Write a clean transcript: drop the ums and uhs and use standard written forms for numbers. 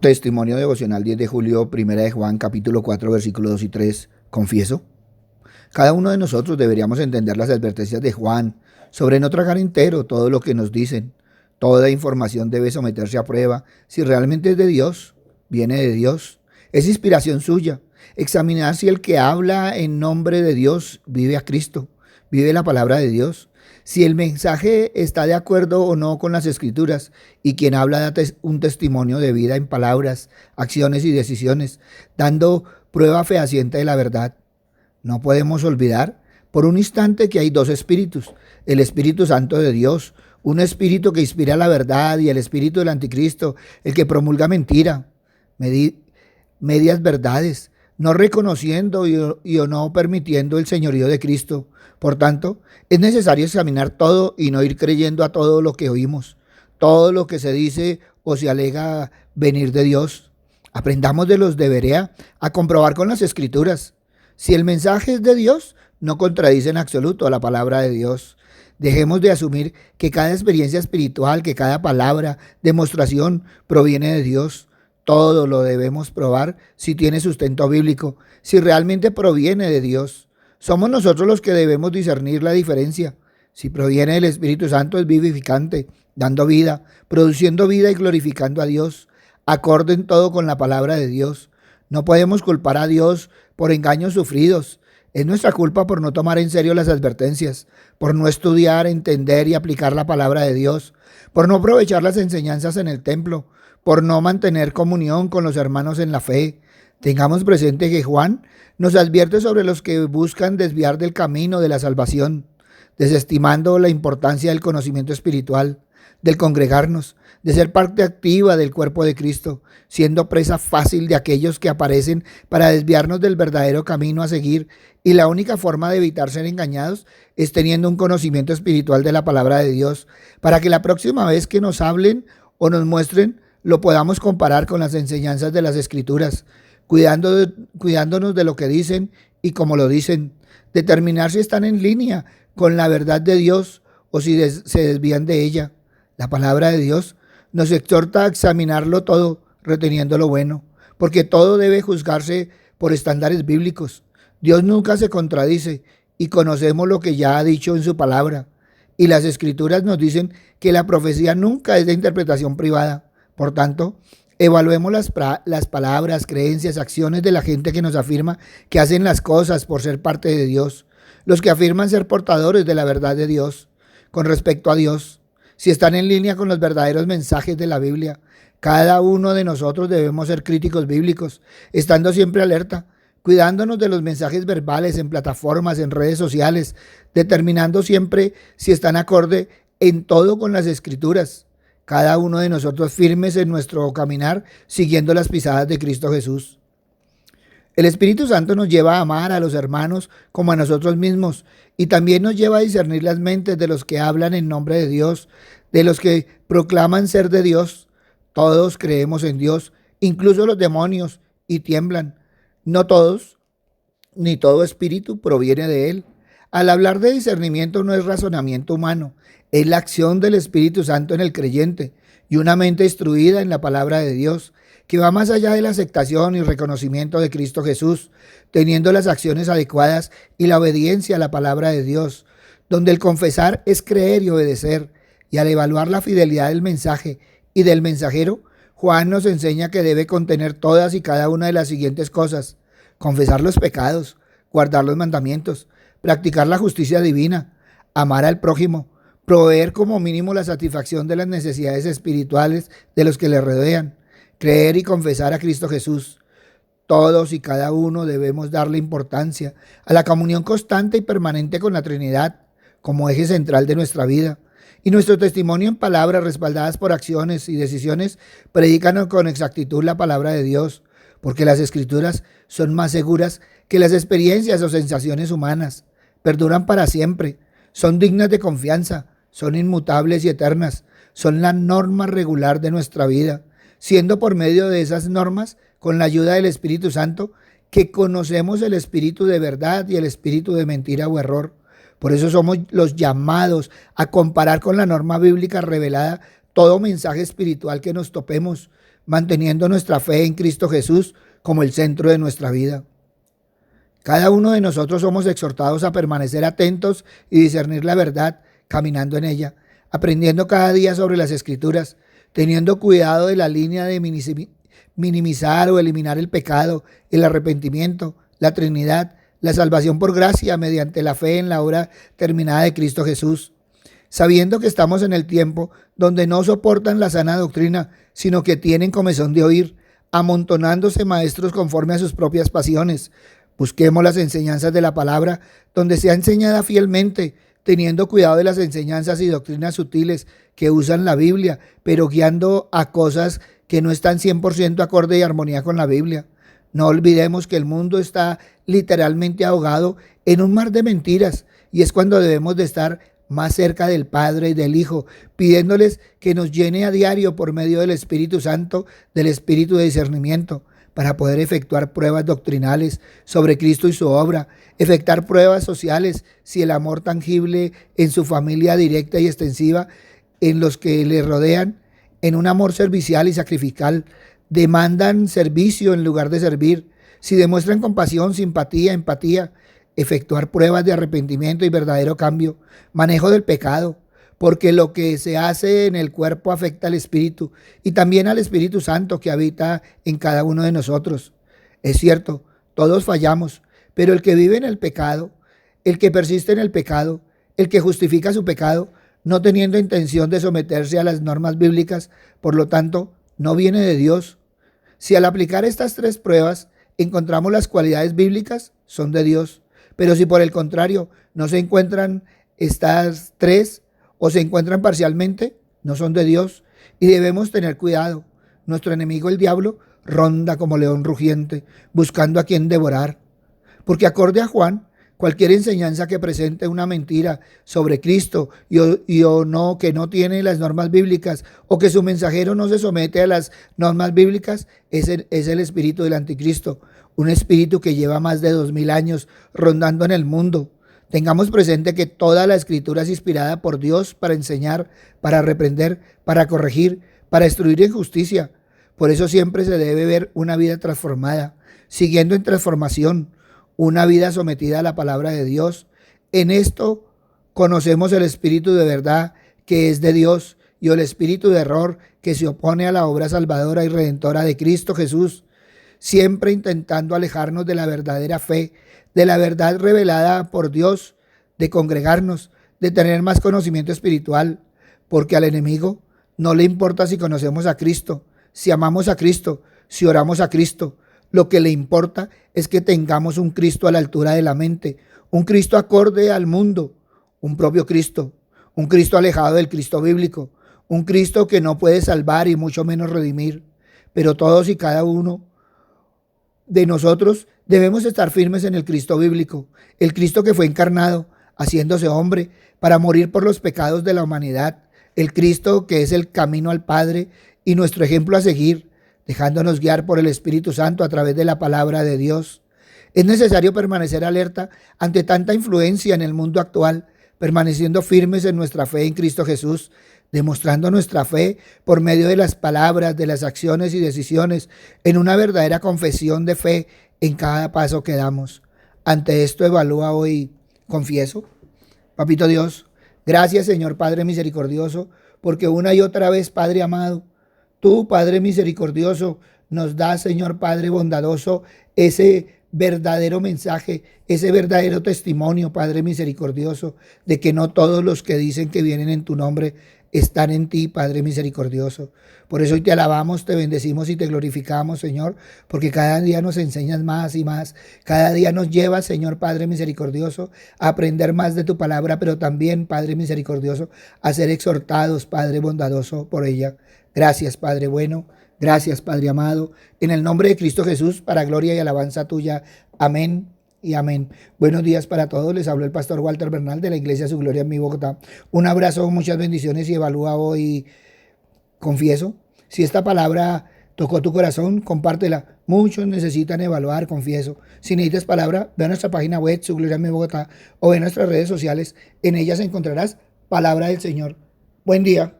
Testimonio devocional 10 de julio, primera de Juan, capítulo 4, versículos 2 y 3. Confieso. Cada uno de nosotros deberíamos entender las advertencias de Juan sobre no tragar entero todo lo que nos dicen. Toda información debe someterse a prueba si realmente es de Dios, viene de Dios, es inspiración suya. Examinar si el que habla en nombre de Dios vive a Cristo, vive la palabra de Dios. Si el mensaje está de acuerdo o no con las Escrituras y quien habla da un testimonio de vida en palabras, acciones y decisiones, dando prueba fehaciente de la verdad. No podemos olvidar por un instante que hay dos espíritus, el Espíritu Santo de Dios, un espíritu que inspira la verdad, y el espíritu del anticristo, el que promulga mentira, medias verdades, no reconociendo y o no permitiendo el señorío de Cristo. Por tanto, es necesario examinar todo y no ir creyendo a todo lo que oímos, todo lo que se dice o se alega venir de Dios. Aprendamos de los de Berea a comprobar con las Escrituras. Si el mensaje es de Dios, no contradice en absoluto a la palabra de Dios. Dejemos de asumir que cada experiencia espiritual, que cada palabra, demostración proviene de Dios. Todo lo debemos probar si tiene sustento bíblico, si realmente proviene de Dios. Somos nosotros los que debemos discernir la diferencia. Si proviene del Espíritu Santo, es vivificante, dando vida, produciendo vida y glorificando a Dios, acorde en todo con la palabra de Dios. No podemos culpar a Dios por engaños sufridos. Es nuestra culpa por no tomar en serio las advertencias, por no estudiar, entender y aplicar la palabra de Dios, por no aprovechar las enseñanzas en el templo, por no mantener comunión con los hermanos en la fe. Tengamos presente que Juan nos advierte sobre los que buscan desviar del camino de la salvación, desestimando la importancia del conocimiento espiritual, del congregarnos, de ser parte activa del cuerpo de Cristo, siendo presa fácil de aquellos que aparecen para desviarnos del verdadero camino a seguir, y la única forma de evitar ser engañados es teniendo un conocimiento espiritual de la palabra de Dios, para que la próxima vez que nos hablen o nos muestren, lo podamos comparar con las enseñanzas de las Escrituras, cuidándonos de lo que dicen y cómo lo dicen, determinar si están en línea con la verdad de Dios o si se desvían de ella. La palabra de Dios nos exhorta a examinarlo todo, reteniendo lo bueno, porque todo debe juzgarse por estándares bíblicos. Dios nunca se contradice y conocemos lo que ya ha dicho en su palabra. Y las Escrituras nos dicen que la profecía nunca es de interpretación privada. Por tanto, evaluemos las palabras, creencias, acciones de la gente que nos afirma que hacen las cosas por ser parte de Dios, los que afirman ser portadores de la verdad de Dios con respecto a Dios, si están en línea con los verdaderos mensajes de la Biblia. Cada uno de nosotros debemos ser críticos bíblicos, estando siempre alerta, cuidándonos de los mensajes verbales en plataformas, en redes sociales, determinando siempre si están acorde en todo con las Escrituras. Cada uno de nosotros firmes en nuestro caminar, siguiendo las pisadas de Cristo Jesús. El Espíritu Santo nos lleva a amar a los hermanos como a nosotros mismos, y también nos lleva a discernir las mentes de los que hablan en nombre de Dios, de los que proclaman ser de Dios. Todos creemos en Dios, incluso los demonios, y tiemblan. No todos, ni todo espíritu proviene de Él. Al hablar de discernimiento no es razonamiento humano, es la acción del Espíritu Santo en el creyente y una mente instruida en la palabra de Dios, que va más allá de la aceptación y reconocimiento de Cristo Jesús, teniendo las acciones adecuadas y la obediencia a la palabra de Dios, donde el confesar es creer y obedecer, y al evaluar la fidelidad del mensaje y del mensajero, Juan nos enseña que debe contener todas y cada una de las siguientes cosas: confesar los pecados, guardar los mandamientos, practicar la justicia divina, amar al prójimo, proveer como mínimo la satisfacción de las necesidades espirituales de los que le rodean, creer y confesar a Cristo Jesús. Todos y cada uno debemos darle importancia a la comunión constante y permanente con la Trinidad como eje central de nuestra vida. Y nuestro testimonio en palabras respaldadas por acciones y decisiones predican con exactitud la palabra de Dios, porque las Escrituras son más seguras que las experiencias o sensaciones humanas. Perduran para siempre, son dignas de confianza, son inmutables y eternas, son la norma regular de nuestra vida, siendo por medio de esas normas, con la ayuda del Espíritu Santo, que conocemos el espíritu de verdad y el espíritu de mentira o error. Por eso somos los llamados a comparar con la norma bíblica revelada todo mensaje espiritual que nos topemos, manteniendo nuestra fe en Cristo Jesús como el centro de nuestra vida. Cada uno de nosotros somos exhortados a permanecer atentos y discernir la verdad, caminando en ella, aprendiendo cada día sobre las Escrituras, teniendo cuidado de la línea de minimizar o eliminar el pecado, el arrepentimiento, la Trinidad, la salvación por gracia mediante la fe en la obra terminada de Cristo Jesús, sabiendo que estamos en el tiempo donde no soportan la sana doctrina, sino que tienen comezón de oír, amontonándose maestros conforme a sus propias pasiones. Busquemos las enseñanzas de la palabra donde sea enseñada fielmente, teniendo cuidado de las enseñanzas y doctrinas sutiles que usan la Biblia, pero guiando a cosas que no están 100% acorde y armonía con la Biblia. No olvidemos que el mundo está literalmente ahogado en un mar de mentiras, y es cuando debemos de estar más cerca del Padre y del Hijo, pidiéndoles que nos llene a diario por medio del Espíritu Santo, del Espíritu de discernimiento, para poder efectuar pruebas doctrinales sobre Cristo y su obra, efectuar pruebas sociales si el amor tangible en su familia directa y extensiva, en los que le rodean, en un amor servicial y sacrificial, demandan servicio en lugar de servir, si demuestran compasión, simpatía, empatía, efectuar pruebas de arrepentimiento y verdadero cambio, manejo del pecado, porque lo que se hace en el cuerpo afecta al Espíritu y también al Espíritu Santo que habita en cada uno de nosotros. Es cierto, todos fallamos, pero el que vive en el pecado, el que persiste en el pecado, el que justifica su pecado, no teniendo intención de someterse a las normas bíblicas, por lo tanto, no viene de Dios. Si al aplicar estas tres pruebas encontramos las cualidades bíblicas, son de Dios. Pero si por el contrario no se encuentran estas tres o se encuentran parcialmente, no son de Dios y debemos tener cuidado. Nuestro enemigo, el diablo, ronda como león rugiente, buscando a quien devorar. Porque acorde a Juan, cualquier enseñanza que presente una mentira sobre Cristo o no, que no tiene las normas bíblicas o que su mensajero no se somete a las normas bíblicas, es el espíritu del anticristo, un espíritu que lleva más de 2000 años rondando en el mundo. Tengamos presente que toda la escritura es inspirada por Dios para enseñar, para reprender, para corregir, para instruir en justicia. Por eso siempre se debe ver una vida transformada, siguiendo en transformación, una vida sometida a la palabra de Dios. En esto conocemos el espíritu de verdad que es de Dios y el espíritu de error que se opone a la obra salvadora y redentora de Cristo Jesús, siempre intentando alejarnos de la verdadera fe, de la verdad revelada por Dios, de congregarnos, de tener más conocimiento espiritual, porque al enemigo no le importa si conocemos a Cristo, si amamos a Cristo, si oramos a Cristo. Lo que le importa es que tengamos un Cristo a la altura de la mente, un Cristo acorde al mundo, un propio Cristo, un Cristo alejado del Cristo bíblico, un Cristo que no puede salvar y mucho menos redimir. Pero todos y cada uno de nosotros debemos estar firmes en el Cristo bíblico, el Cristo que fue encarnado, haciéndose hombre, para morir por los pecados de la humanidad, el Cristo que es el camino al Padre y nuestro ejemplo a seguir, dejándonos guiar por el Espíritu Santo a través de la palabra de Dios. Es necesario permanecer alerta ante tanta influencia en el mundo actual, permaneciendo firmes en nuestra fe en Cristo Jesús, demostrando nuestra fe por medio de las palabras, de las acciones y decisiones, en una verdadera confesión de fe en cada paso que damos. Ante esto evalúa hoy, confieso. Papito Dios, gracias Señor Padre misericordioso, porque una y otra vez, Padre amado, tú, Padre misericordioso, nos das, Señor Padre bondadoso, ese verdadero mensaje, ese verdadero testimonio, Padre misericordioso, de que no todos los que dicen que vienen en tu nombre están en ti, Padre misericordioso. Por eso hoy te alabamos, te bendecimos y te glorificamos, Señor, porque cada día nos enseñas más y más. Cada día nos llevas, Señor Padre misericordioso, a aprender más de tu palabra, pero también, Padre misericordioso, a ser exhortados, Padre bondadoso, por ella. Gracias, Padre bueno. Gracias, Padre amado. En el nombre de Cristo Jesús, para gloria y alabanza tuya. Amén y amén. Buenos días para todos. Les habló el pastor Walter Bernal de la Iglesia Su Gloria en mi Bogotá. Un abrazo, muchas bendiciones y evalúa hoy, confieso. Si esta palabra tocó tu corazón, compártela. Muchos necesitan evaluar, confieso. Si necesitas palabra, ve a nuestra página web, Su Gloria en mi Bogotá, o ve a nuestras redes sociales. En ellas encontrarás palabra del Señor. Buen día.